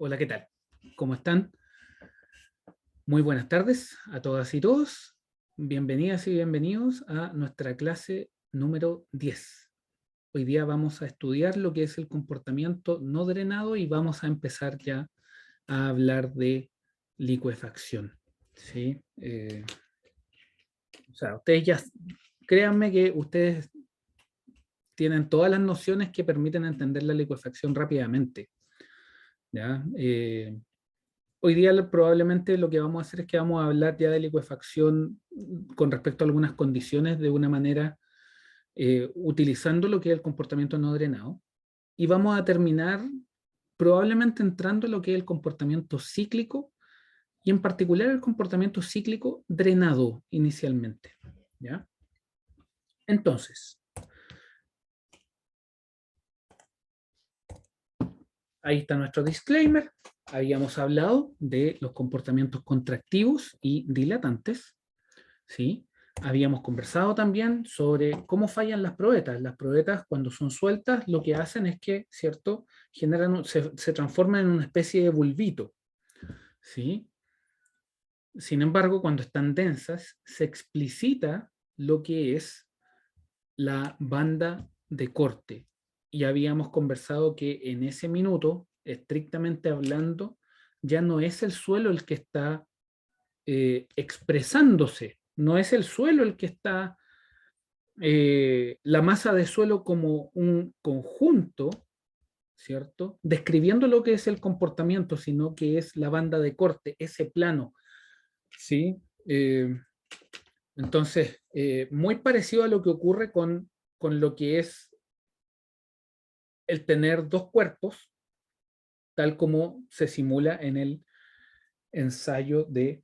Hola, ¿qué tal? ¿Cómo están? Muy buenas tardes a todas y todos. Bienvenidas y bienvenidos a nuestra clase número 10. Hoy día vamos a estudiar lo que es el comportamiento no drenado y vamos a empezar ya a hablar de licuefacción. ¿Sí? Ustedes ya, créanme que ustedes tienen todas las nociones que permiten entender la licuefacción rápidamente. ¿Ya? Hoy día probablemente lo que vamos a hacer es que vamos a hablar ya de licuefacción con respecto a algunas condiciones de una manera utilizando lo que es el comportamiento no drenado y vamos a terminar probablemente entrando en lo que es el comportamiento cíclico y en particular el comportamiento cíclico drenado inicialmente. ¿Ya? Entonces, ahí está nuestro disclaimer. Habíamos hablado de los comportamientos contractivos y dilatantes. ¿Sí? Habíamos conversado también sobre cómo fallan las probetas. Las probetas, cuando son sueltas, lo que hacen es que, ¿cierto?, se transforman en una especie de bulbito. ¿Sí? Sin embargo, cuando están densas, se explicita lo que es la banda de corte. Y habíamos conversado que en ese minuto, estrictamente hablando, ya no es el suelo el que está expresándose, no es el suelo el que está, la masa de suelo como un conjunto, ¿cierto? Describiendo lo que es el comportamiento, sino que es la banda de corte, ese plano, ¿sí? Entonces, muy parecido a lo que ocurre con lo que es el tener dos cuerpos, tal como se simula en el ensayo de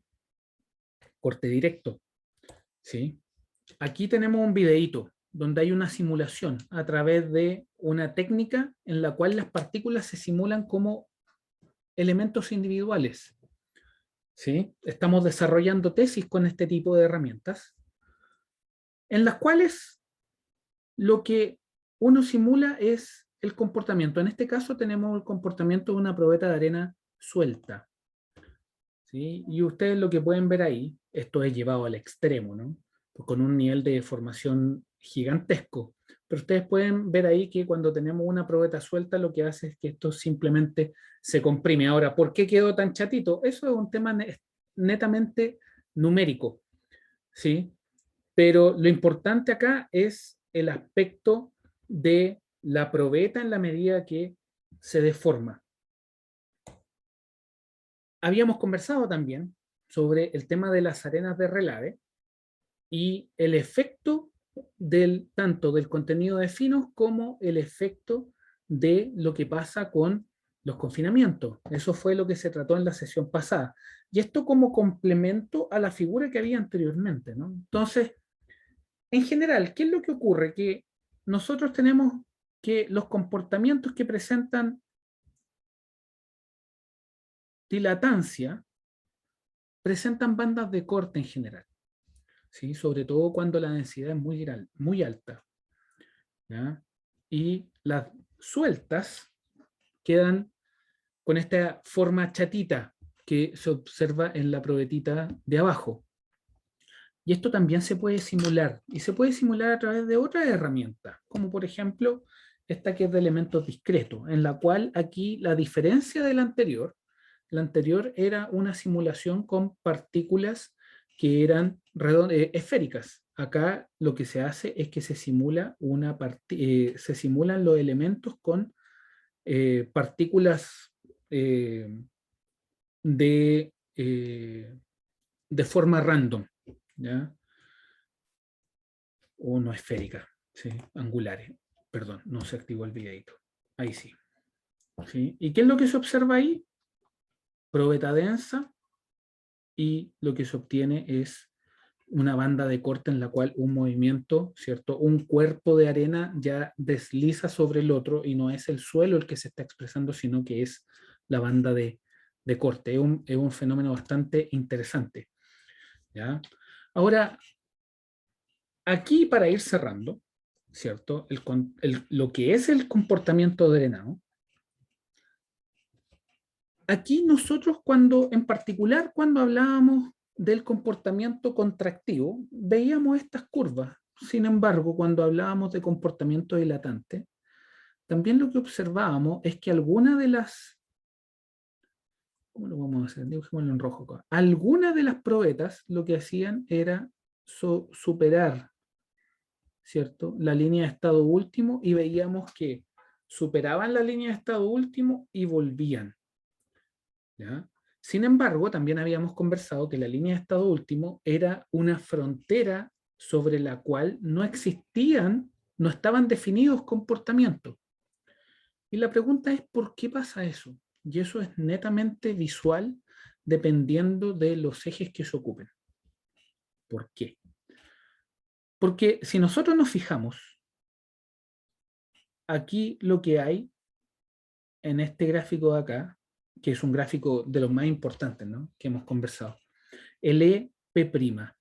corte directo, ¿sí? Aquí tenemos un videíto donde hay una simulación a través de una técnica en la cual las partículas se simulan como elementos individuales. ¿Sí? Estamos desarrollando tesis con este tipo de herramientas en las cuales lo que uno simula es el comportamiento. En este caso tenemos el comportamiento de una probeta de arena suelta. ¿Sí? Y ustedes lo que pueden ver ahí, esto es llevado al extremo, ¿no? Con un nivel de deformación gigantesco. Pero ustedes pueden ver ahí que cuando tenemos una probeta suelta, lo que hace es que esto simplemente se comprime. Ahora, ¿por qué quedó tan chatito? Eso es un tema netamente numérico, ¿sí? Pero lo importante acá es el aspecto de la probeta en la medida que se deforma. Habíamos conversado también sobre el tema de las arenas de relave y el efecto tanto del contenido de finos como el efecto de lo que pasa con los confinamientos. Eso fue lo que se trató en la sesión pasada. Y esto como complemento a la figura que había anteriormente, ¿no? Entonces, en general, ¿qué es lo que ocurre? Que nosotros tenemos que los comportamientos que presentan dilatancia presentan bandas de corte en general. ¿Sí? Sobre todo cuando la densidad es muy alta. ¿Ya? Y las sueltas quedan con esta forma chatita que se observa en la probetita de abajo. Y esto también se puede simular, y se puede simular a través de otras herramientas, como por ejemplo esta que es de elementos discretos, en la cual aquí la diferencia de la anterior era una simulación con partículas que eran esféricas. Acá lo que se hace es que se simula se simulan los elementos con partículas eh, de, eh, de forma random, ¿ya? O no esférica, ¿sí? Angulares. Perdón, no se activó el videito. Ahí sí. ¿Sí? ¿Y qué es lo que se observa ahí? Probeta densa, y lo que se obtiene es una banda de corte en la cual un movimiento, ¿cierto? Un cuerpo de arena ya desliza sobre el otro y no es el suelo el que se está expresando, sino que es la banda de corte. Es un fenómeno bastante interesante, ¿ya? Ahora, aquí para ir cerrando, ¿cierto? Lo que es el comportamiento drenado Aquí nosotros en particular cuando hablábamos del comportamiento contractivo, veíamos estas curvas. Sin embargo, cuando hablábamos de comportamiento dilatante, también lo que observábamos es que algunas de las, ¿cómo lo vamos a hacer? Dibujémoslo en rojo acá. Algunas de las probetas lo que hacían era superar, ¿cierto?, la línea de estado último, y veíamos que superaban la línea de estado último y volvían. ¿Ya? Sin embargo, también habíamos conversado que la línea de estado último era una frontera sobre la cual no existían, no estaban definidos comportamientos. Y la pregunta es, ¿por qué pasa eso? Y eso es netamente visual dependiendo de los ejes que se ocupen. ¿Por qué? Porque si nosotros nos fijamos, aquí lo que hay en este gráfico de acá, que es un gráfico de los más importantes, ¿no?, que hemos conversado, el EP'.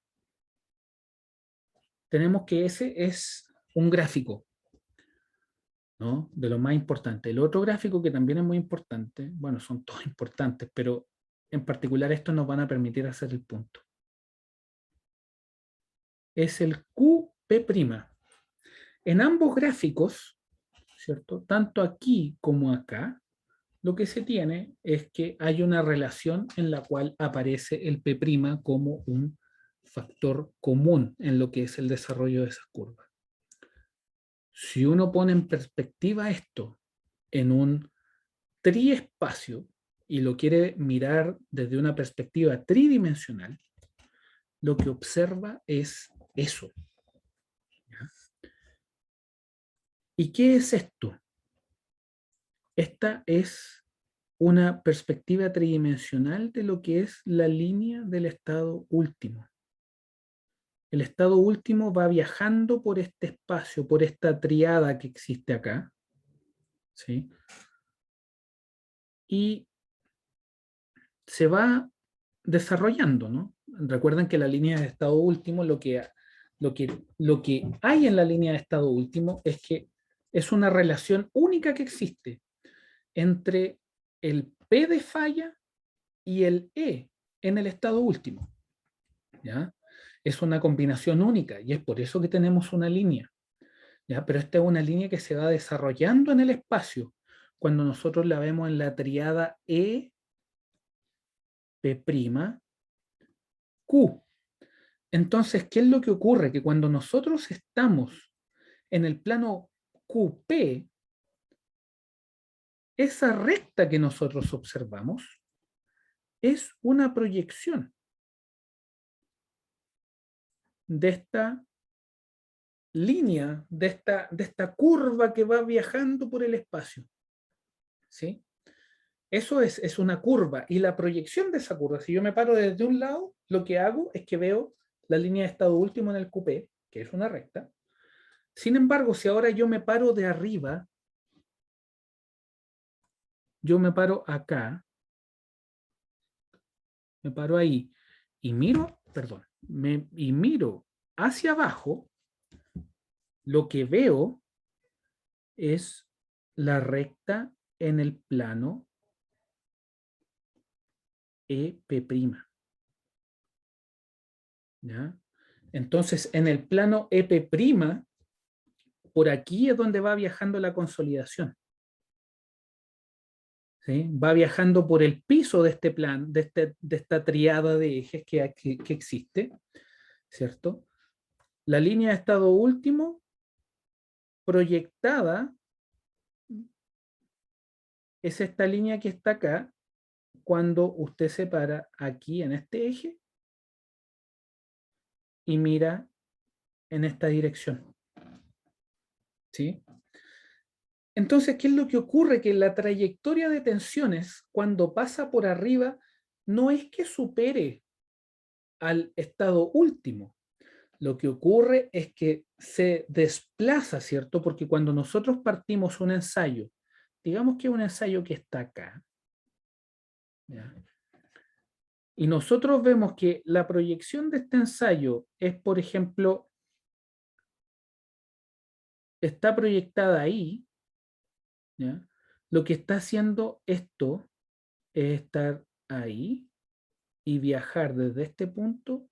Tenemos que ese es un gráfico, ¿no?, de lo más importante. El otro gráfico que también es muy importante, bueno, son todos importantes, pero en particular estos nos van a permitir hacer el punto. Es el QP'. En ambos gráficos, ¿cierto?, tanto aquí como acá, lo que se tiene es que hay una relación en la cual aparece el P' como un factor común en lo que es el desarrollo de esas curvas. Si uno pone en perspectiva esto en un triespacio y lo quiere mirar desde una perspectiva tridimensional, lo que observa es eso. ¿Ya? ¿Y qué es esto? Esta es una perspectiva tridimensional de lo que es la línea del estado último. El estado último va viajando por este espacio, por esta triada que existe acá, ¿sí?, y se va desarrollando, ¿no? Recuerden que la línea de estado último, lo que hay en la línea de estado último es que es una relación única que existe entre el P de falla y el E en el estado último, ¿ya? Es una combinación única y es por eso que tenemos una línea, ¿ya? Pero esta es una línea que se va desarrollando en el espacio cuando nosotros la vemos en la triada E, P', Q. Entonces, ¿qué es lo que ocurre? Que cuando nosotros estamos en el plano QP, esa recta que nosotros observamos es una proyección de esta línea, de esta curva que va viajando por el espacio, ¿sí? Eso es una curva, y la proyección de esa curva, si yo me paro desde un lado, lo que hago es que veo la línea de estado último en el QP, que es una recta. Sin embargo, si ahora yo me paro de arriba, yo me paro acá, me paro ahí, y miro, perdón, y miro hacia abajo, lo que veo es la recta en el plano EP'. ¿Ya? Entonces, en el plano EP', por aquí es donde va viajando la consolidación. ¿Sí? Va viajando por el piso de este plan, de esta triada de ejes que existe, ¿cierto? La línea de estado último proyectada es esta línea que está acá cuando usted se para aquí en este eje y mira en esta dirección. ¿Sí? Entonces, ¿qué es lo que ocurre? Que la trayectoria de tensiones, cuando pasa por arriba, no es que supere al estado último. Lo que ocurre es que se desplaza, ¿cierto? Porque cuando nosotros partimos un ensayo, digamos que un ensayo que está acá, ¿ya? Y nosotros vemos que la proyección de este ensayo es, por ejemplo, está proyectada ahí, ¿ya? Lo que está haciendo esto es estar ahí y viajar desde este punto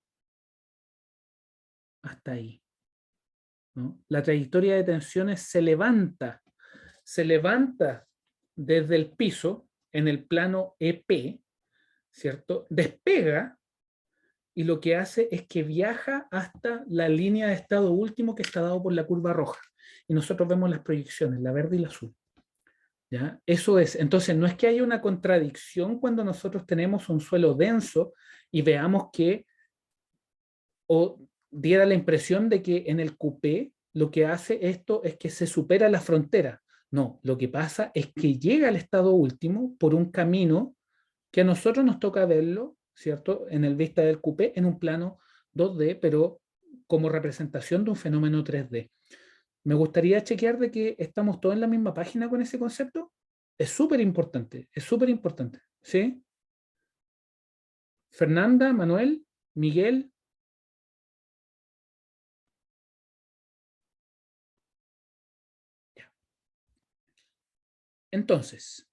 hasta ahí, ¿no? La trayectoria de tensiones se levanta desde el piso en el plano EP, ¿cierto? Despega y lo que hace es que viaja hasta la línea de estado último que está dado por la curva roja. Y nosotros vemos las proyecciones, la verde y la azul. ¿Ya? Eso es. Entonces, no es que haya una contradicción cuando nosotros tenemos un suelo denso y veamos que, o diera la impresión de que en el coupé lo que hace esto es que se supera la frontera. No, lo que pasa es que llega al estado último por un camino que a nosotros nos toca verlo, ¿cierto? En el vista del coupé, en un plano 2D, pero como representación de un fenómeno 3D. Me gustaría chequear de que estamos todos en la misma página con ese concepto. Es súper importante, ¿sí? Fernanda, Manuel, Miguel. Entonces,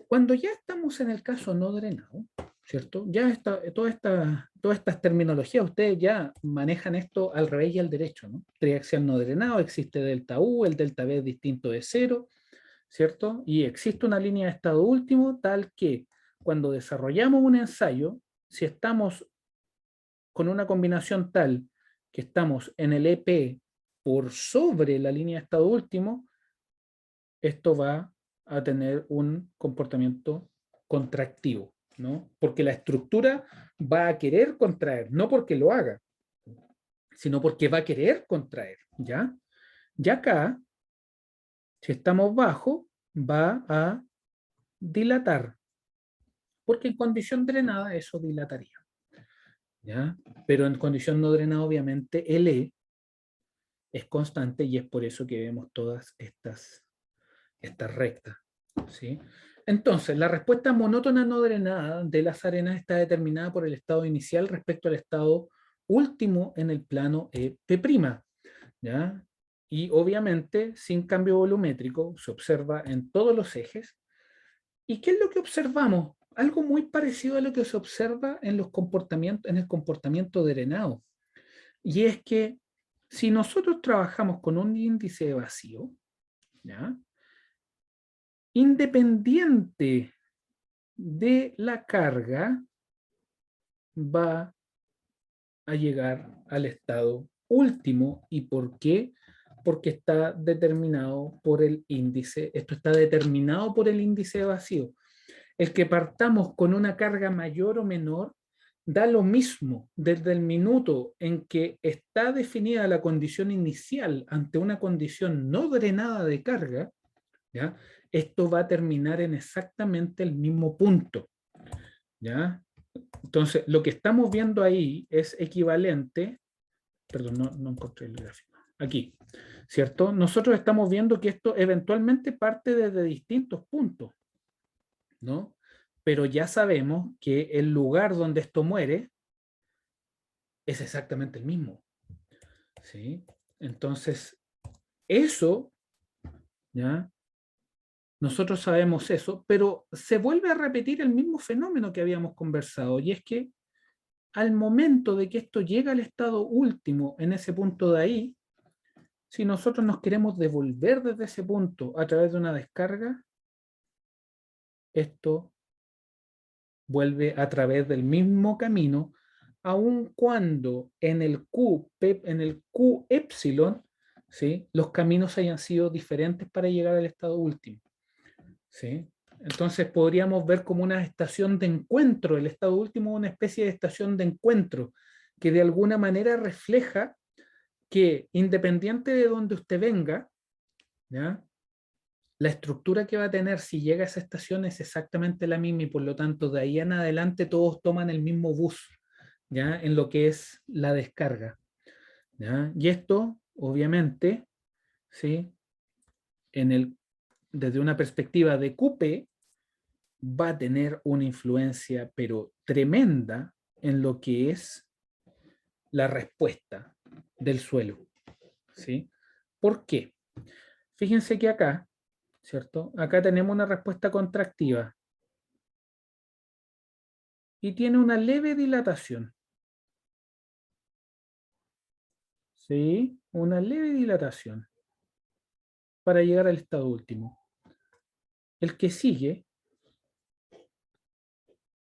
cuando ya estamos en el caso no drenado, ¿cierto? Ya está, todas estas terminologías, ustedes ya manejan esto al revés y al derecho, ¿no? Triaxial no drenado, existe delta U, el delta B es distinto de cero, ¿cierto? Y existe una línea de estado último tal que cuando desarrollamos un ensayo, si estamos con una combinación tal que estamos en el EP por sobre la línea de estado último, esto va a tener un comportamiento contractivo, ¿no? Porque la estructura va a querer contraer, no porque lo haga, sino porque va a querer contraer, ¿ya? Y acá, si estamos bajo, va a dilatar, porque en condición drenada eso dilataría, ¿ya? Pero en condición no drenada, obviamente, el E es constante y es por eso que vemos todas estas rectas, ¿sí? Entonces, la respuesta monótona no drenada de las arenas está determinada por el estado inicial respecto al estado último en el plano EP', ¿ya? Y obviamente, sin cambio volumétrico, se observa en todos los ejes. ¿Y qué es lo que observamos? Algo muy parecido a lo que se observa en los comportamientos, en el comportamiento drenado. Y es que si nosotros trabajamos con un índice de vacío, ¿ya? Independiente de la carga, va a llegar al estado último. ¿Y por qué? Porque está determinado por el índice, esto está determinado por el índice de vacío. El que partamos con una carga mayor o menor da lo mismo desde el minuto en que está definida la condición inicial ante una condición no drenada de carga, ¿ya? Esto va a terminar en exactamente el mismo punto, ¿ya? Entonces, lo que estamos viendo ahí es equivalente, perdón, no encontré el gráfico, aquí, ¿cierto? Nosotros estamos viendo que esto eventualmente parte desde distintos puntos, ¿no? Pero ya sabemos que el lugar donde esto muere es exactamente el mismo, ¿sí? Entonces, eso, ¿ya? Nosotros sabemos eso, pero se vuelve a repetir el mismo fenómeno que habíamos conversado, y es que al momento de que esto llega al estado último en ese punto de ahí, si nosotros nos queremos devolver desde ese punto a través de una descarga, esto vuelve a través del mismo camino, aun cuando en el Q epsilon, ¿sí? Los caminos hayan sido diferentes para llegar al estado último, ¿sí? Entonces podríamos ver como una estación de encuentro, el estado último es una especie de estación de encuentro que de alguna manera refleja que independiente de donde usted venga, ¿ya? La estructura que va a tener si llega a esa estación es exactamente la misma y por lo tanto de ahí en adelante todos toman el mismo bus, ¿ya? En lo que es la descarga, ¿ya? Y esto, obviamente, ¿sí? Desde una perspectiva de QP, va a tener una influencia, pero tremenda, en lo que es la respuesta del suelo, ¿sí? ¿Por qué? Fíjense que acá ¿cierto? Acá tenemos una respuesta contractiva y tiene una leve dilatación. ¿Sí? Una leve dilatación para llegar al estado último. El que sigue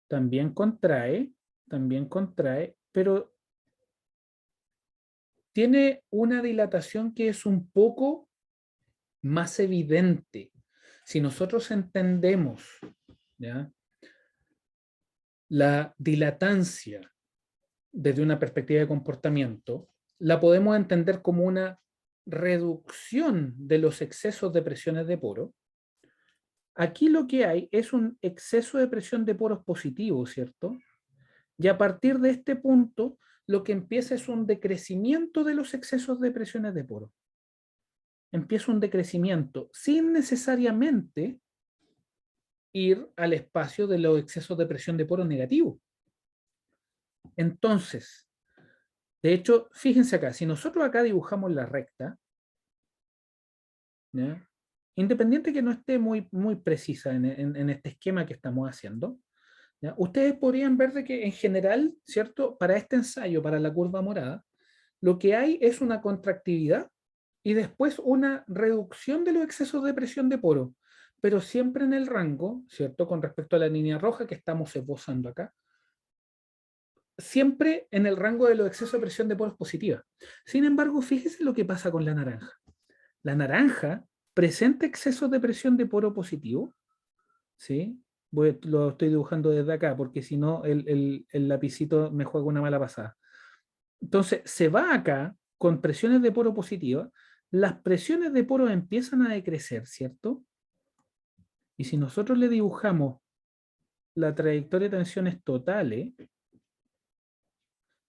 también contrae, pero tiene una dilatación que es un poco más evidente. Si nosotros entendemos, ¿ya?, la dilatancia desde una perspectiva de comportamiento, la podemos entender como una reducción de los excesos de presiones de poro. Aquí lo que hay es un exceso de presión de poros positivo, ¿cierto? Y a partir de este punto, lo que empieza es un decrecimiento de los excesos de presiones de poro. Empieza un decrecimiento sin necesariamente ir al espacio de los excesos de presión de poro negativo. Entonces, de hecho, fíjense acá, si nosotros acá dibujamos la recta, ¿ya?, independiente que no esté muy precisa en este esquema que estamos haciendo, ¿ya?, ustedes podrían ver de que en general, ¿cierto?, para este ensayo, para la curva morada, lo que hay es una contractividad y después una reducción de los excesos de presión de poro, pero siempre en el rango, ¿cierto?, con respecto a la línea roja que estamos esbozando acá, siempre en el rango de los excesos de presión de poros positiva. Sin embargo, fíjese lo que pasa con la naranja. La naranja presenta excesos de presión de poro positivo, ¿sí? Lo estoy dibujando desde acá porque si no el lapicito me juega una mala pasada. Entonces, se va acá con presiones de poro positiva, las presiones de poro empiezan a decrecer, ¿cierto? Y si nosotros le dibujamos la trayectoria de tensiones totales,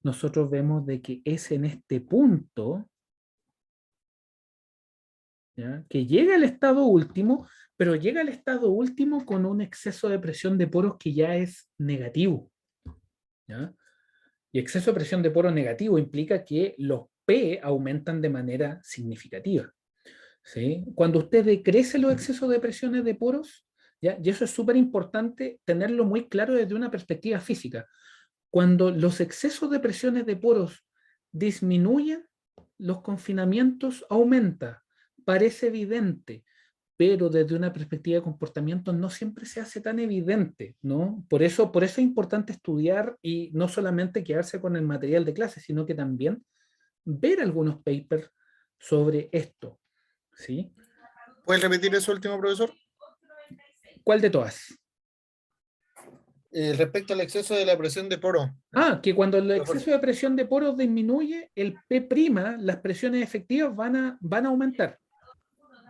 nosotros vemos de que es en este punto, ¿ya?, que llega al estado último, pero llega al estado último con un exceso de presión de poros que ya es negativo, ¿ya? Y exceso de presión de poro negativo implica que los P aumentan de manera significativa, ¿sí? Cuando usted decrece los excesos de presiones de poros, ¿ya?, y eso es súper importante tenerlo muy claro desde una perspectiva física. Cuando los excesos de presiones de poros disminuyen, los confinamientos aumentan. Parece evidente, pero desde una perspectiva de comportamiento no siempre se hace tan evidente, ¿no? Por eso es importante estudiar y no solamente quedarse con el material de clase, sino que también ver algunos papers sobre esto, ¿sí? ¿Puedes repetir eso último, profesor? ¿Cuál de todas? Respecto al exceso de la presión de poro. Que cuando el Mejor. exceso de presión de poros disminuye, el P', las presiones efectivas van a aumentar,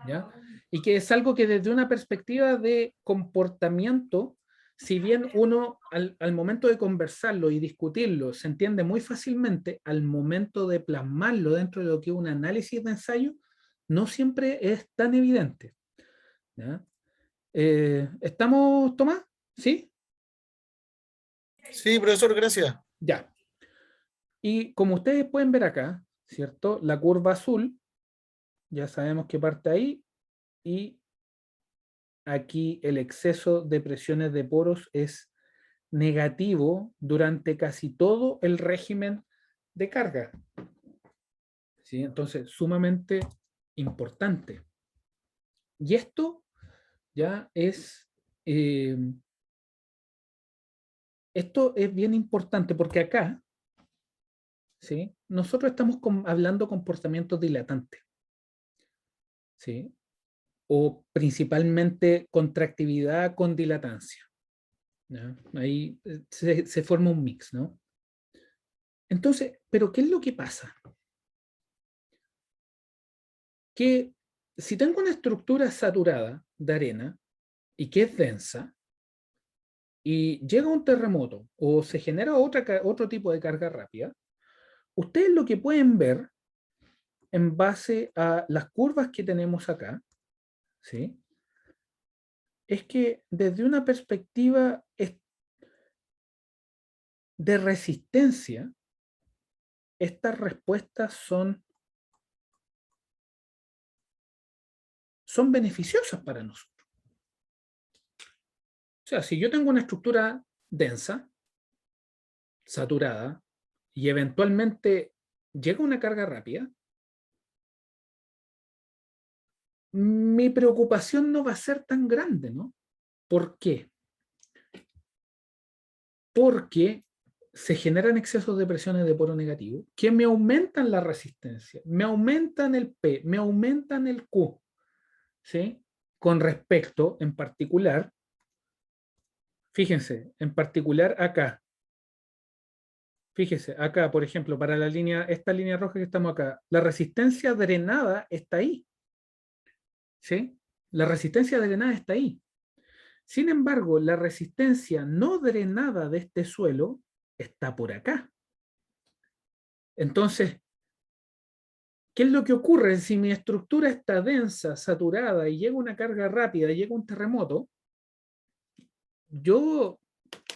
¿ya? Y que es algo que desde una perspectiva de comportamiento, si bien uno al momento de conversarlo y discutirlo se entiende muy fácilmente, al momento de plasmarlo dentro de lo que es un análisis de ensayo, no siempre es tan evidente, ¿ya? ¿Estamos, Tomás? ¿Sí? Sí, profesor, gracias. Ya. Y como ustedes pueden ver acá, ¿cierto? La curva azul, ya sabemos que parte ahí, y aquí el exceso de presiones de poros es negativo durante casi todo el régimen de carga, ¿sí? Entonces, sumamente importante. Y esto ya eh, esto es bien importante porque acá, ¿sí?, nosotros estamos hablando comportamientos dilatantes, ¿sí?, o principalmente contractividad con dilatancia, ¿ya? Ahí se forma un mix, ¿no? Entonces, ¿pero qué es lo que pasa? Que si tengo una estructura saturada de arena y que es densa, y llega un terremoto o se genera otro tipo de carga rápida, ustedes lo que pueden ver en base a las curvas que tenemos acá, ¿sí?, es que desde una perspectiva de resistencia, estas respuestas son son beneficiosas para nosotros. O sea, si yo tengo una estructura densa, saturada, y eventualmente llega una carga rápida, mi preocupación no va a ser tan grande, ¿no? ¿Por qué? Porque se generan excesos de presiones de poro negativo que me aumentan la resistencia, me aumentan el P, me aumentan el Q, ¿sí? Con respecto, en particular, fíjense, en particular acá, fíjese, acá, por ejemplo, para la línea, esta línea roja que estamos acá, la resistencia drenada está ahí, ¿sí? La resistencia drenada está ahí. Sin embargo, la resistencia no drenada de este suelo está por acá. Entonces, ¿qué es lo que ocurre si mi estructura está densa, saturada y llega una carga rápida, llega un terremoto? Yo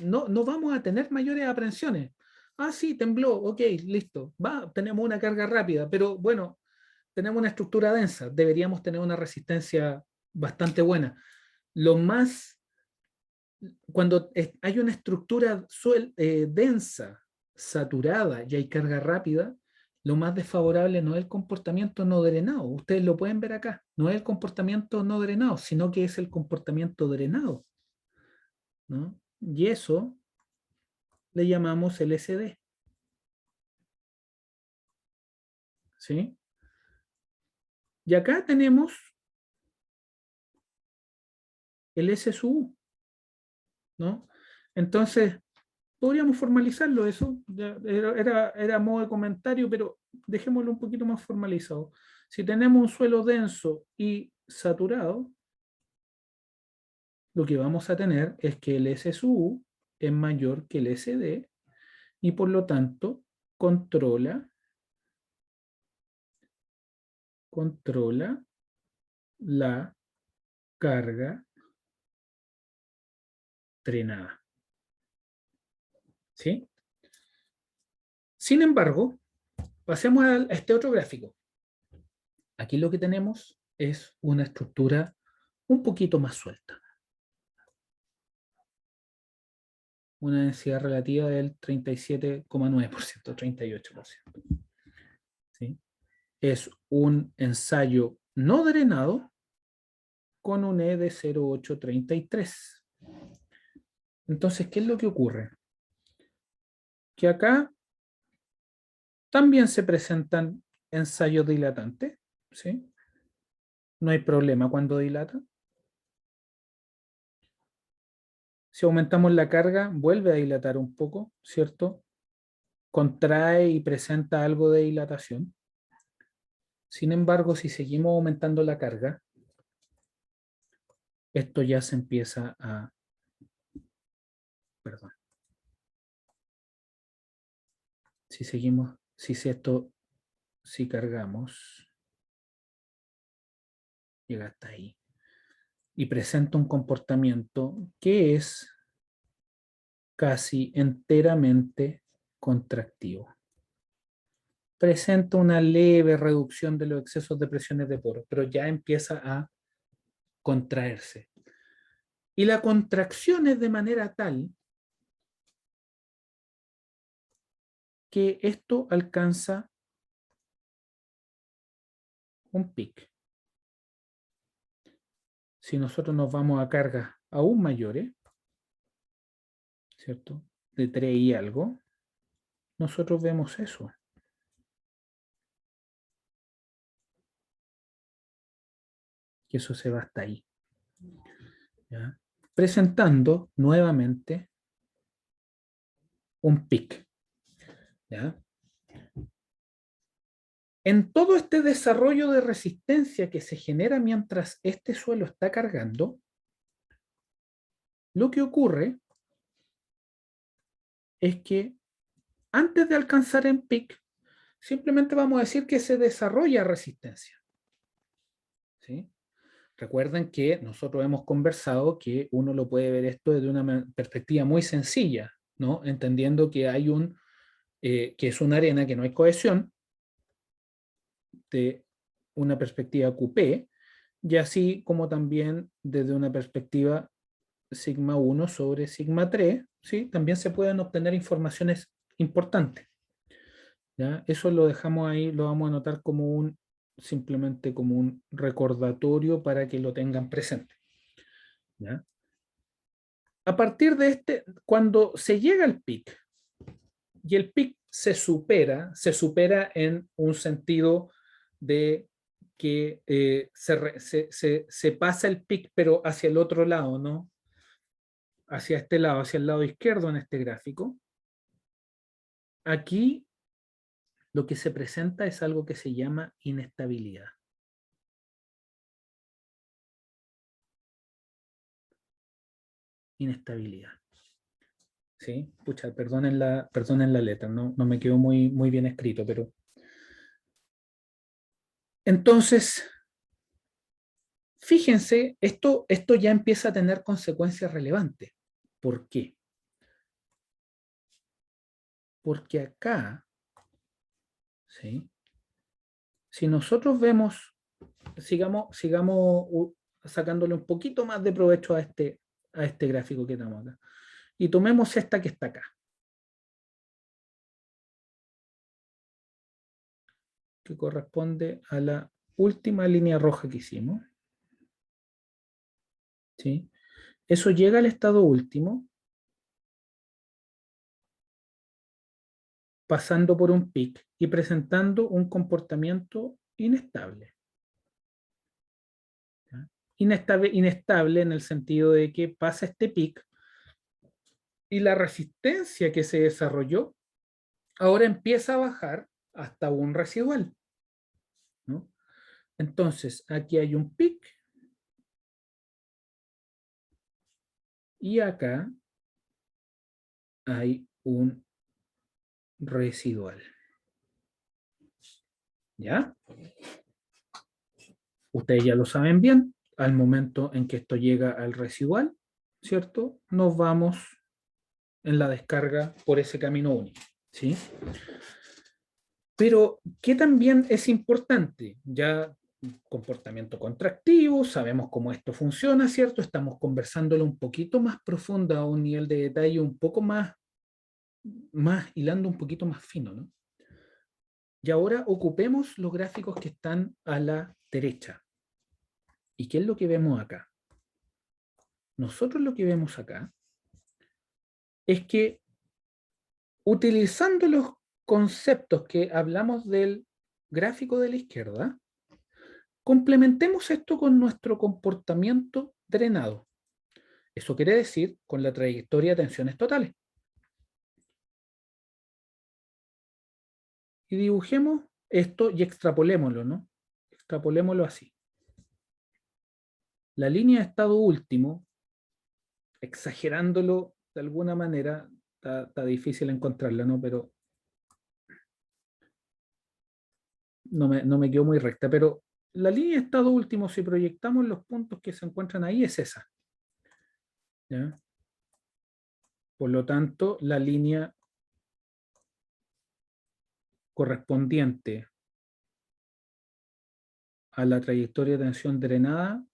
no vamos a tener mayores aprensiones. Ah, sí, tembló, ok, listo. Tenemos una carga rápida, pero bueno, tenemos una estructura densa, deberíamos tener una resistencia bastante buena. Lo más, cuando hay una estructura densa, saturada y hay carga rápida, lo más desfavorable no es el comportamiento no drenado. Ustedes lo pueden ver acá. No es el comportamiento no drenado, sino que es el comportamiento drenado, ¿no? Y eso le llamamos LSD. ¿Sí? Y acá tenemos el SSU, ¿no? Entonces, podríamos formalizarlo eso. Era modo de comentario, pero dejémoslo un poquito más formalizado. Si tenemos un suelo denso y saturado, lo que vamos a tener es que el SSU es mayor que el SD y por lo tanto controla la carga drenada. ¿Sí? Sin embargo, pasemos a este otro gráfico. Aquí lo que tenemos es una estructura un poquito más suelta. Una densidad relativa del 37,9%, 38%. ¿Sí? Es un ensayo no drenado con un E de 0,833. Entonces, ¿qué es lo que ocurre? Que acá también se presentan ensayos dilatantes, ¿sí? No hay problema cuando dilata. Si aumentamos la carga, vuelve a dilatar un poco, ¿cierto? Contrae y presenta algo de dilatación. Sin embargo, si seguimos aumentando la carga, esto ya se empieza a... Perdón. Si seguimos, si cargamos, llega hasta ahí. Y presenta un comportamiento que es casi enteramente contractivo. Presenta una leve reducción de los excesos de presiones de poro, pero ya empieza a contraerse. Y la contracción es de manera tal que esto alcanza un pic. Si nosotros nos vamos a cargas aún mayores, ¿cierto? De 3 y algo, nosotros vemos eso. Y eso se va hasta ahí. ¿Ya? Presentando nuevamente un pic. ¿Ya? En todo este desarrollo de resistencia que se genera mientras este suelo está cargando, lo que ocurre es que antes de alcanzar en pic, simplemente vamos a decir que se desarrolla resistencia. ¿Sí? Recuerden que nosotros hemos conversado que uno lo puede ver esto desde una perspectiva muy sencilla, ¿no? Entendiendo que hay que es una arena, que no hay cohesión, de una perspectiva QP, y así como también desde una perspectiva sigma 1 sobre sigma 3, ¿sí? También se pueden obtener informaciones importantes. ¿Ya? Eso lo dejamos ahí, lo vamos a anotar como simplemente como un recordatorio para que lo tengan presente. ¿Ya? A partir de cuando se llega al pic, y el pic se supera en un sentido de que se pasa el pic, pero hacia el otro lado, ¿no? Hacia este lado, hacia el lado izquierdo en este gráfico. Aquí lo que se presenta es algo que se llama inestabilidad. Inestabilidad. ¿Sí? Pucha, perdonen la letra, no me quedó muy bien escrito, pero... Entonces, fíjense, esto ya empieza a tener consecuencias relevantes. ¿Por qué? Porque acá, ¿sí? Si nosotros vemos, sigamos sacándole un poquito más de provecho a este gráfico que tenemos acá. Y tomemos esta que está acá, que corresponde a la última línea roja que hicimos. ¿Sí? Eso llega al estado último, pasando por un pic y presentando un comportamiento inestable. ¿Ya? Inestable en el sentido de que pasa este pic y la resistencia que se desarrolló ahora empieza a bajar hasta un residual, ¿no? Entonces, aquí hay un pic y acá hay un residual. ¿Ya? Ustedes ya lo saben bien, al momento en que esto llega al residual, ¿cierto? Nos vamos en la descarga por ese camino único, ¿sí? Pero, ¿qué también es importante? Ya comportamiento contractivo, sabemos cómo esto funciona, ¿cierto? Estamos conversándolo un poquito más profundo, a un nivel de detalle un poco más hilando un poquito más fino, ¿no? Y ahora ocupemos los gráficos que están a la derecha. ¿Y qué es lo que vemos acá? Nosotros lo que vemos acá es que utilizando los conceptos que hablamos del gráfico de la izquierda, complementemos esto con nuestro comportamiento drenado. Eso quiere decir con la trayectoria de tensiones totales. Y dibujemos esto y extrapolémoslo, ¿no? Extrapolémoslo así. La línea de estado último, exagerándolo de alguna manera, está difícil encontrarla, ¿no? Pero no me quedó muy recta, pero la línea de estado último, si proyectamos los puntos que se encuentran ahí, es esa. ¿Ya? Por lo tanto, la línea correspondiente a la trayectoria de tensión drenada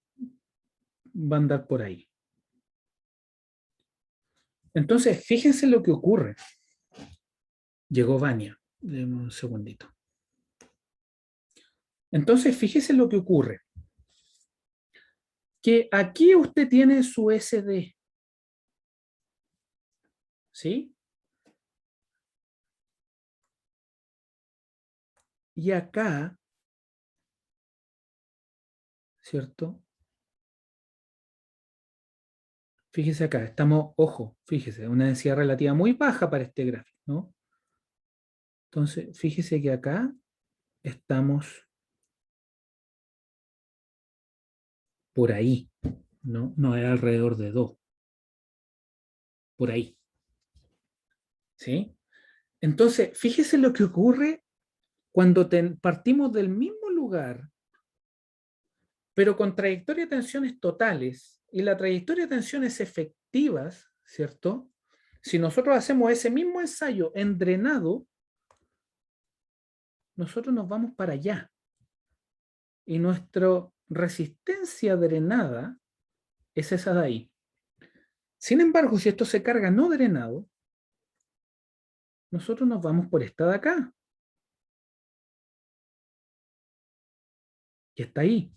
va a andar por ahí. Entonces, fíjense lo que ocurre. Llegó Vania. Deme un segundito. Entonces, fíjese lo que ocurre. Que aquí usted tiene su SD. ¿Sí? Y acá, ¿cierto? Fíjese acá, estamos, ojo, fíjese, una densidad relativa muy baja para este gráfico, ¿no? Entonces, fíjese que acá estamos por ahí, ¿no? No es alrededor de 2. Por ahí. ¿Sí? Entonces, fíjese lo que ocurre cuando partimos del mismo lugar, pero con trayectoria de tensiones totales y la trayectoria de tensiones efectivas, ¿cierto? Si nosotros hacemos ese mismo ensayo en drenado, nosotros nos vamos para allá. Y resistencia drenada es esa de ahí. Sin embargo, si esto se carga no drenado, nosotros nos vamos por esta de acá, que está ahí.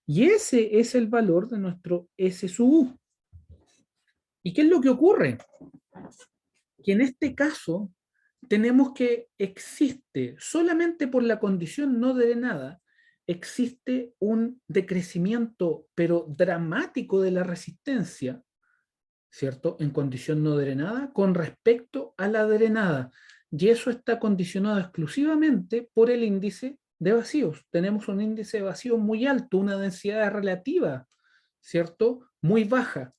Y ese es el valor de nuestro S sub U. ¿Y qué es lo que ocurre? Que en este caso tenemos que existe, solamente por la condición no drenada, existe un decrecimiento, pero dramático de la resistencia, ¿cierto? En condición no drenada con respecto a la drenada. Y eso está condicionado exclusivamente por el índice de vacíos. Tenemos un índice de vacíos muy alto, una densidad relativa, ¿cierto? Muy baja.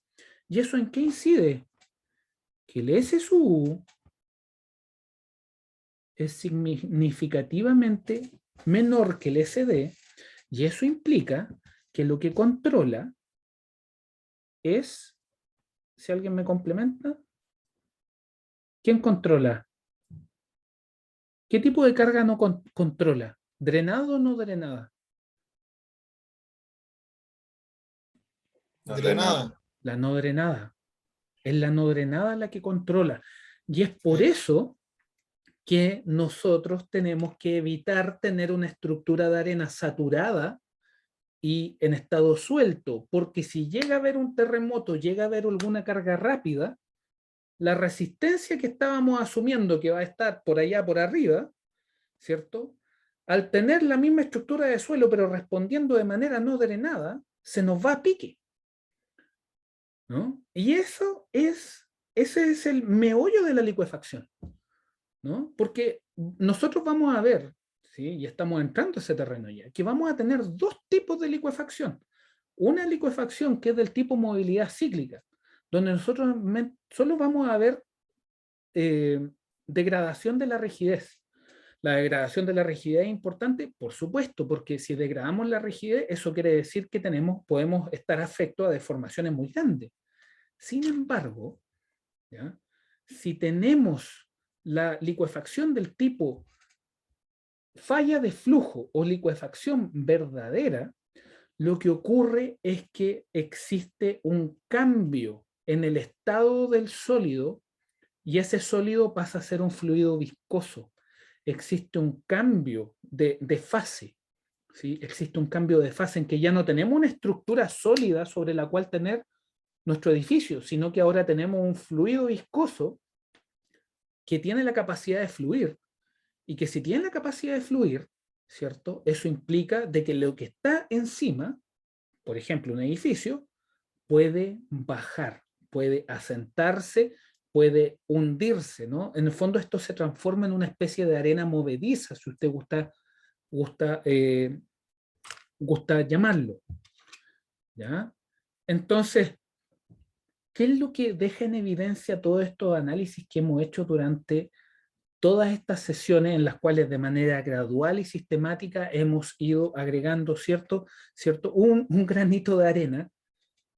¿Y eso en qué incide? Que el S sub U es significativamente menor que el SD, y eso implica que lo que controla es, si alguien me complementa, ¿quién controla? ¿Qué tipo de carga no controla? ¿Drenado o no drenada? No de la nada. La no drenada. Es la no drenada la que controla. Y es por Sí. eso que nosotros tenemos que evitar tener una estructura de arena saturada y en estado suelto, porque si llega a haber un terremoto, llega a haber alguna carga rápida, la resistencia que estábamos asumiendo que va a estar por allá, por arriba, ¿cierto? Al tener la misma estructura de suelo, pero respondiendo de manera no drenada, se nos va a pique, ¿no? Y ese es el meollo de la licuefacción, ¿no? Porque nosotros vamos a ver, ¿sí? Y estamos entrando a ese terreno ya, que vamos a tener dos tipos de licuefacción. Una licuefacción que es del tipo movilidad cíclica, donde nosotros solo vamos a ver degradación de la rigidez. La degradación de la rigidez es importante, por supuesto, porque si degradamos la rigidez, eso quiere decir que podemos estar afectos a deformaciones muy grandes. Sin embargo, ¿ya? Si tenemos la licuefacción del tipo falla de flujo o licuefacción verdadera, lo que ocurre es que existe un cambio en el estado del sólido y ese sólido pasa a ser un fluido viscoso. Existe un cambio de fase, ¿sí? Existe un cambio de fase en que ya no tenemos una estructura sólida sobre la cual tener nuestro edificio, sino que ahora tenemos un fluido viscoso que tiene la capacidad de fluir y que si tiene la capacidad de fluir, ¿cierto? Eso implica de que lo que está encima, por ejemplo, un edificio, puede bajar, puede asentarse, puede hundirse, ¿no? En el fondo esto se transforma en una especie de arena movediza, si usted gusta, gusta llamarlo, ¿ya? Entonces, ¿qué es lo que deja en evidencia todo estos análisis que hemos hecho durante todas estas sesiones en las cuales de manera gradual y sistemática hemos ido agregando, ¿cierto? Un granito de arena,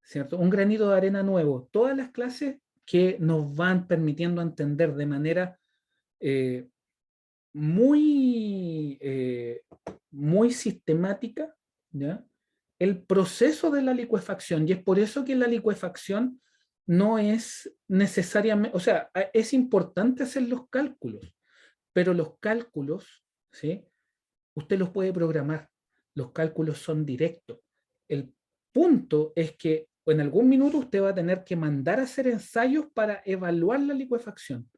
¿cierto? Un granito de arena nuevo. Todas las clases que nos van permitiendo entender de manera eh, muy, muy sistemática, ¿ya? El proceso de la licuefacción. Y es por eso que la licuefacción no es necesariamente, o sea, es importante hacer los cálculos, pero los cálculos, ¿sí? Usted los puede programar. Los cálculos son directos. El punto es que en algún minuto usted va a tener que mandar a hacer ensayos para evaluar la licuefacción.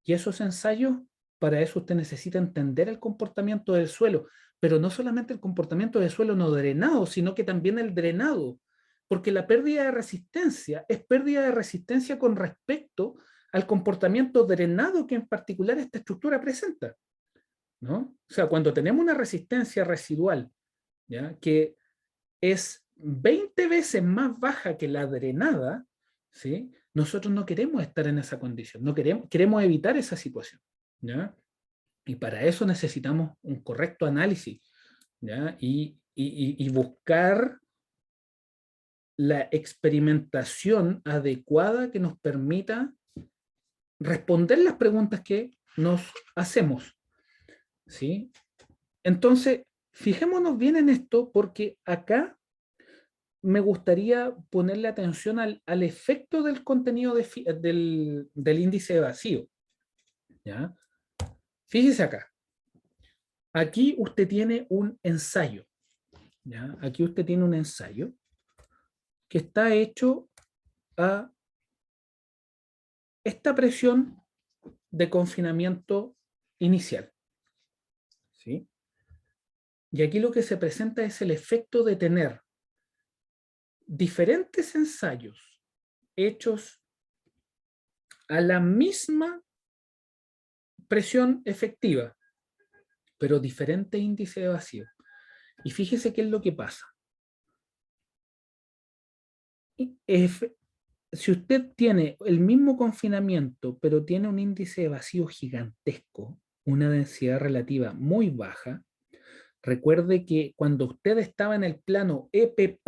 Y esos ensayos, para eso usted necesita entender el comportamiento del suelo, pero no solamente el comportamiento del suelo no drenado, sino que también el drenado, porque la pérdida de resistencia es pérdida de resistencia con respecto al comportamiento drenado que en particular esta estructura presenta, ¿no? O sea, cuando tenemos una resistencia residual, ¿ya? Que es 20 veces más baja que la drenada, ¿sí? Nosotros no queremos estar en esa condición, no queremos evitar esa situación, ¿ya? Y para eso necesitamos un correcto análisis, ¿ya? Y buscar la experimentación adecuada que nos permita responder las preguntas que nos hacemos, ¿sí? Entonces, fijémonos bien en esto porque acá me gustaría ponerle atención al efecto del contenido del índice de vacío. ¿Ya? Fíjese acá. Aquí usted tiene un ensayo. ¿Ya? Aquí usted tiene un ensayo que está hecho a esta presión de confinamiento inicial. ¿Sí? Y aquí lo que se presenta es el efecto de tener diferentes ensayos hechos a la misma presión efectiva, pero diferente índice de vacío. Y fíjese qué es lo que pasa. Si usted tiene el mismo confinamiento, pero tiene un índice de vacío gigantesco, una densidad relativa muy baja, recuerde que cuando usted estaba en el plano EP',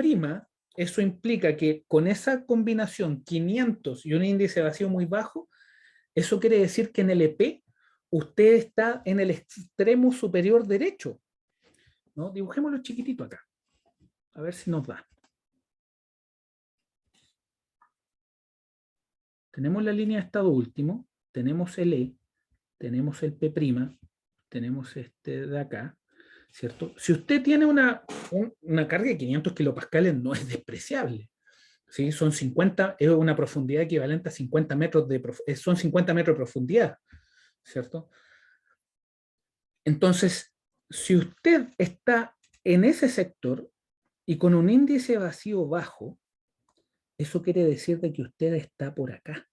eso implica que con esa combinación 500 y un índice de vacío muy bajo, eso quiere decir que en el EP usted está en el extremo superior derecho, ¿no? Dibujémoslo chiquitito acá, a ver si nos da. Tenemos la línea de estado último, tenemos el E, tenemos el P', tenemos este de acá, ¿cierto? Si usted tiene una carga de 500 kilopascales, no es despreciable. ¿Sí? Son 50, es una profundidad equivalente a 50 metros son 50 metros de profundidad, ¿cierto? Entonces, si usted está en ese sector y con un índice vacío bajo, eso quiere decir de que usted está por acá.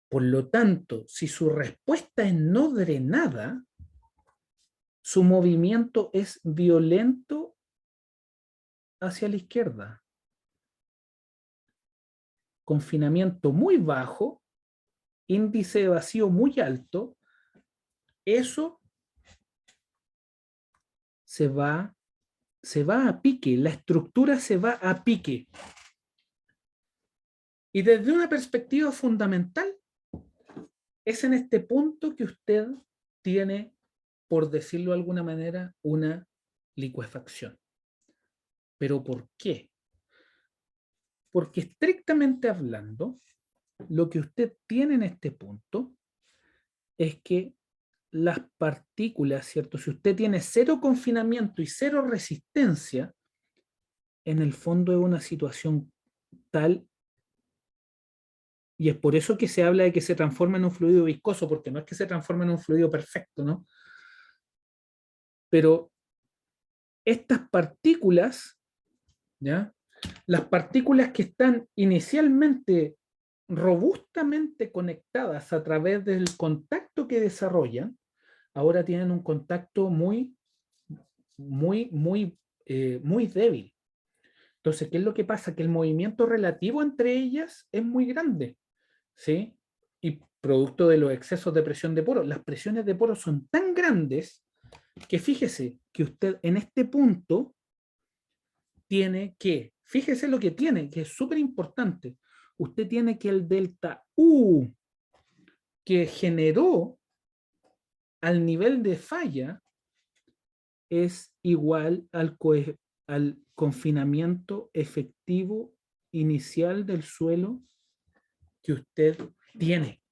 Por lo tanto, si su respuesta es no drenada, su movimiento es violento hacia la izquierda. Confinamiento muy bajo, índice de vacío muy alto, eso se va a pique, la estructura se va a pique. Y desde una perspectiva fundamental, es en este punto que usted tiene, por decirlo de alguna manera, una licuefacción. ¿Pero por qué? Porque estrictamente hablando, lo que usted tiene en este punto es que las partículas, ¿cierto? Si usted tiene cero confinamiento y cero resistencia, en el fondo es una situación tal, y es por eso que se habla de que se transforma en un fluido viscoso, porque no es que se transforme en un fluido perfecto, ¿no? Pero estas partículas, ¿ya? Las partículas que están inicialmente robustamente conectadas a través del contacto que desarrollan, ahora tienen un contacto muy débil. Entonces, ¿qué es lo que pasa? Que el movimiento relativo entre ellas es muy grande, ¿sí? Y producto de los excesos de presión de poro, las presiones de poro son tan grandes que fíjese que usted en este punto tiene que, fíjese lo que tiene, que es súper importante, usted tiene que el delta U que generó al nivel de falla es igual al confinamiento efectivo inicial del suelo que usted tiene.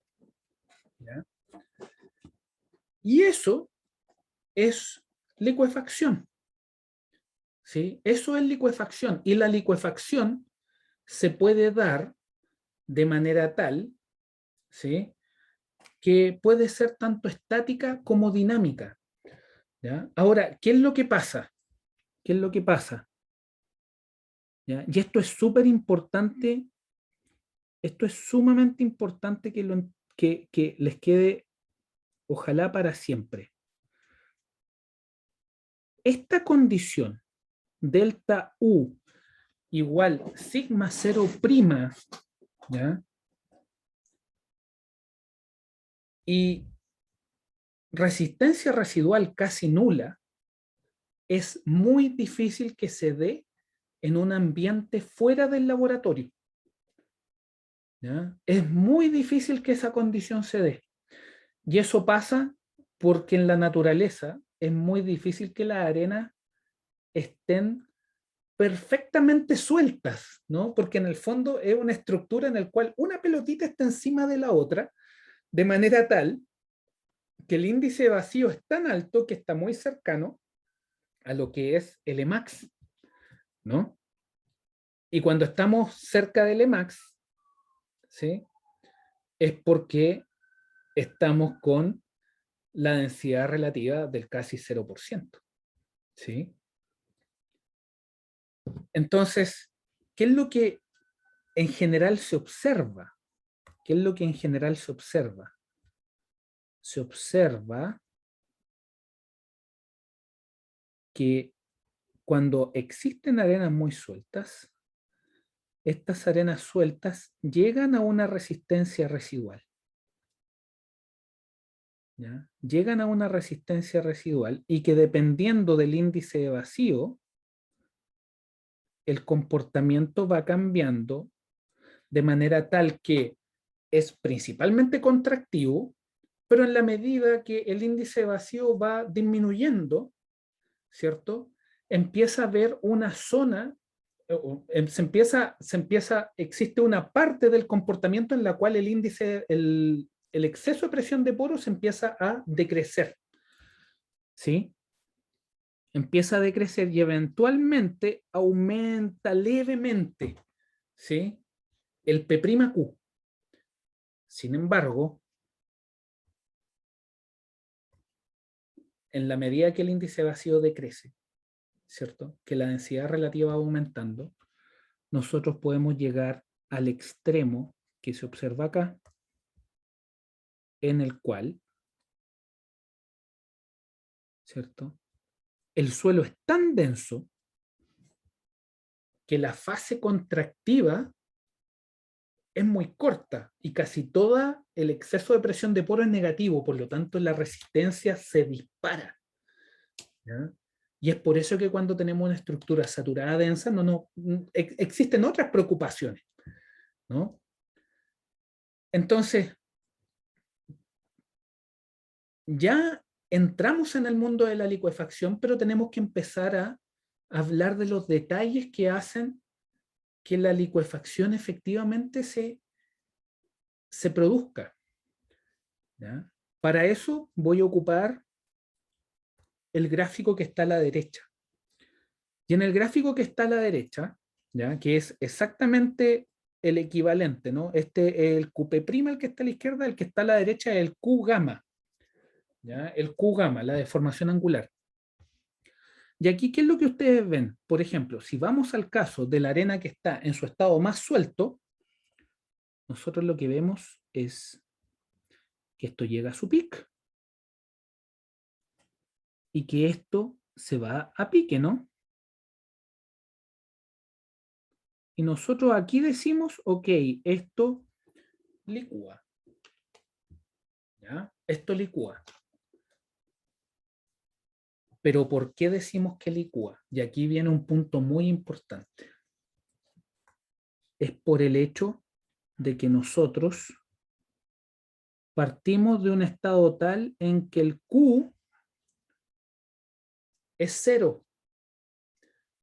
¿Ya? Y eso es licuefacción. ¿Sí? Eso es licuefacción. Y la licuefacción se puede dar de manera tal, ¿sí?, que puede ser tanto estática como dinámica. ¿Ya? Ahora, ¿qué es lo que pasa? ¿Qué es lo que pasa? ¿Ya? Y esto es súper importante, esto es sumamente importante que les quede, ojalá para siempre. Esta condición, delta U igual sigma 0', ¿ya?, y resistencia residual casi nula, es muy difícil que se dé en un ambiente fuera del laboratorio. ¿Ya? Es muy difícil que esa condición se dé. Y eso pasa porque en la naturaleza es muy difícil que las arenas estén perfectamente sueltas, ¿no? Porque en el fondo es una estructura en la cual una pelotita está encima de la otra, de manera tal que el índice de vacío es tan alto que está muy cercano a lo que es el Emax, ¿no? Y cuando estamos cerca del Emax, ¿sí? Es porque estamos con la densidad relativa del casi 0%, ¿sí? Entonces, ¿qué es lo que en general se observa? ¿Qué es lo que en general se observa? Se observa que cuando existen arenas muy sueltas, estas arenas sueltas llegan a una resistencia residual. ¿Ya? Llegan a una resistencia residual y que dependiendo del índice de vacío, el comportamiento va cambiando de manera tal que es principalmente contractivo, pero en la medida que el índice de vacío va disminuyendo, ¿cierto? Empieza a haber una zona, existe una parte del comportamiento en la cual el índice, el exceso de presión de poros empieza a decrecer, ¿sí? Empieza a decrecer y eventualmente aumenta levemente, ¿sí? El P'Q. Sin embargo, en la medida que el índice vacío decrece, ¿cierto? Que la densidad relativa va aumentando, nosotros podemos llegar al extremo que se observa acá, en el cual, ¿cierto? El suelo es tan denso que la fase contractiva es muy corta y casi todo el exceso de presión de poro es negativo, por lo tanto la resistencia se dispara, ¿ya? Y es por eso que cuando tenemos una estructura saturada densa, existen otras preocupaciones, ¿no? Entonces, ya entramos en el mundo de la licuefacción, pero tenemos que empezar a hablar de los detalles que hacen que la licuefacción efectivamente se produzca, ¿ya? Para eso voy a ocupar el gráfico que está a la derecha. Y en el gráfico que está a la derecha, ¿ya? Que es exactamente el equivalente, ¿no? El QP', el que está a la izquierda, el que está a la derecha es el Q gamma, ¿ya? El Q gamma, la deformación angular. Y aquí, ¿qué es lo que ustedes ven? Por ejemplo, si vamos al caso de la arena que está en su estado más suelto, nosotros lo que vemos es que esto llega a su pic y que esto se va a pique, ¿no? Y nosotros aquí decimos, ok, esto licúa, ¿ya? Esto licúa. Pero ¿por qué decimos que licúa? Y aquí viene un punto muy importante. Es por el hecho de que nosotros partimos de un estado tal en que el Q es 0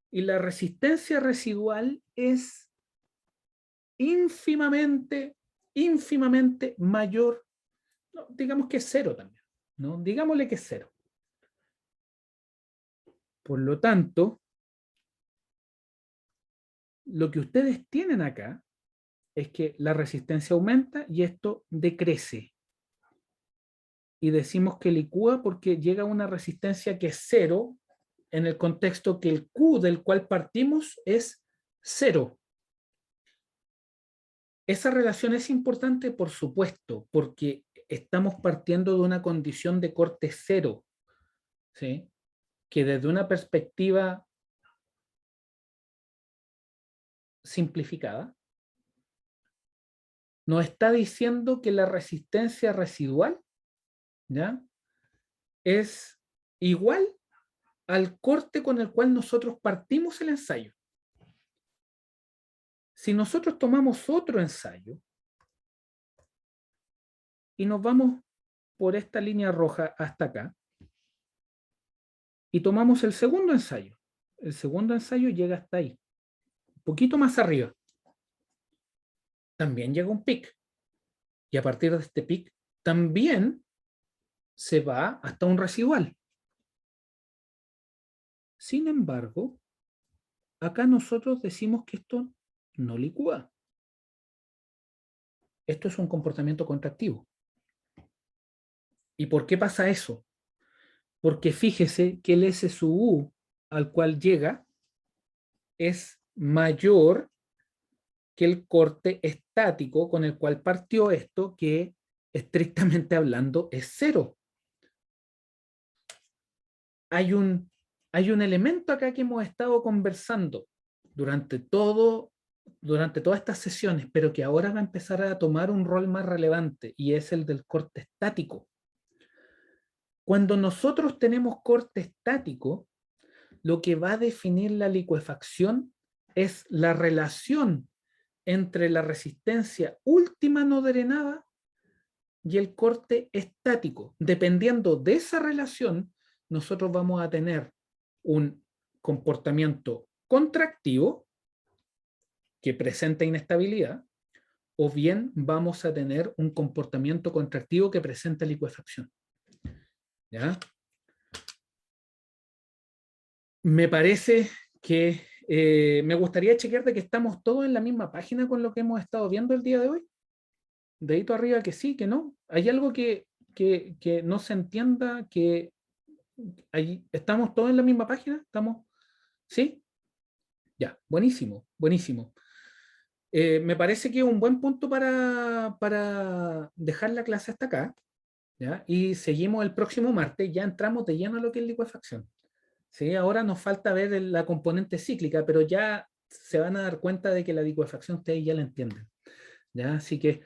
y la resistencia residual es ínfimamente mayor, no, digamos que es 0 también, ¿no? Digámosle que es 0. Por lo tanto, lo que ustedes tienen acá es que la resistencia aumenta y esto decrece. Y decimos que licúa porque llega a una resistencia que es 0 en el contexto que el Q del cual partimos es 0. Esa relación es importante, por supuesto, porque estamos partiendo de una condición de corte 0, ¿sí? Que desde una perspectiva simplificada nos está diciendo que la resistencia residual, ¿ya? Es igual al corte con el cual nosotros partimos el ensayo. Si nosotros tomamos otro ensayo y nos vamos por esta línea roja hasta acá y tomamos el segundo ensayo, el segundo ensayo llega hasta ahí, un poquito más arriba. También llega un pic. Y a partir de este pic también se va hasta un residual. Sin embargo, acá nosotros decimos que esto no licúa. Esto es un comportamiento contractivo. ¿Y por qué pasa eso? Porque fíjese que el S sub U al cual llega es mayor que el corte estático con el cual partió esto, que estrictamente hablando es cero. Hay un elemento acá que hemos estado conversando durante todas estas sesiones, pero que ahora va a empezar a tomar un rol más relevante, y es el del corte estático. Cuando nosotros tenemos corte estático, lo que va a definir la licuefacción es la relación entre la resistencia última no drenada y el corte estático. Dependiendo de esa relación, nosotros vamos a tener un comportamiento contractivo que presenta inestabilidad, o bien vamos a tener un comportamiento contractivo que presenta licuefacción. ¿Ya? Me parece que me gustaría chequear de que estamos todos en la misma página con lo que hemos estado viendo el día de hoy. Dedito arriba que sí, que no. ¿Hay algo que no se entienda? Que ¿estamos todos en la misma página? ¿Estamos? ¿Sí? Ya, buenísimo, buenísimo. Me parece que es un buen punto para dejar la clase hasta acá, ¿ya? Y seguimos el próximo martes, ya entramos de lleno a lo que es licuefacción. ¿Sí? Ahora nos falta ver la componente cíclica, pero ya se van a dar cuenta de que la licuefacción ustedes ya la entienden, ¿ya? Así que